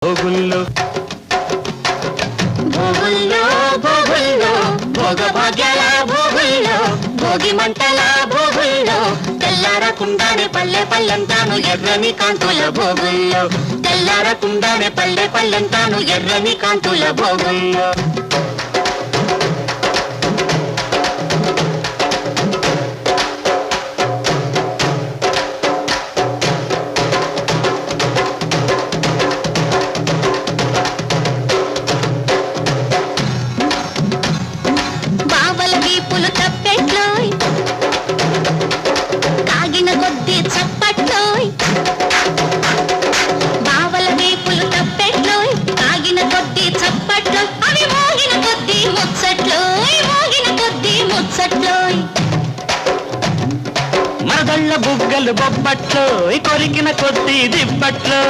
భోగుల్లో భోగుల్లో భోగుల్లో భోగ భాగ్యాల భోగుల్లో భోగి మంటల భోగుల్లో తెల్లారకుండానే పల్లె పల్లెంతాను ఎర్రని కాంతుల భోగుల్లో తెల్లారకుండానే పల్లె పల్లెంతాను ఎర్రని కాంతుల భోగుల్లో మరదళ్ళ బుగ్గలు బొబ్బట్లు కొరికిన కొద్ది దిబ్బట్లు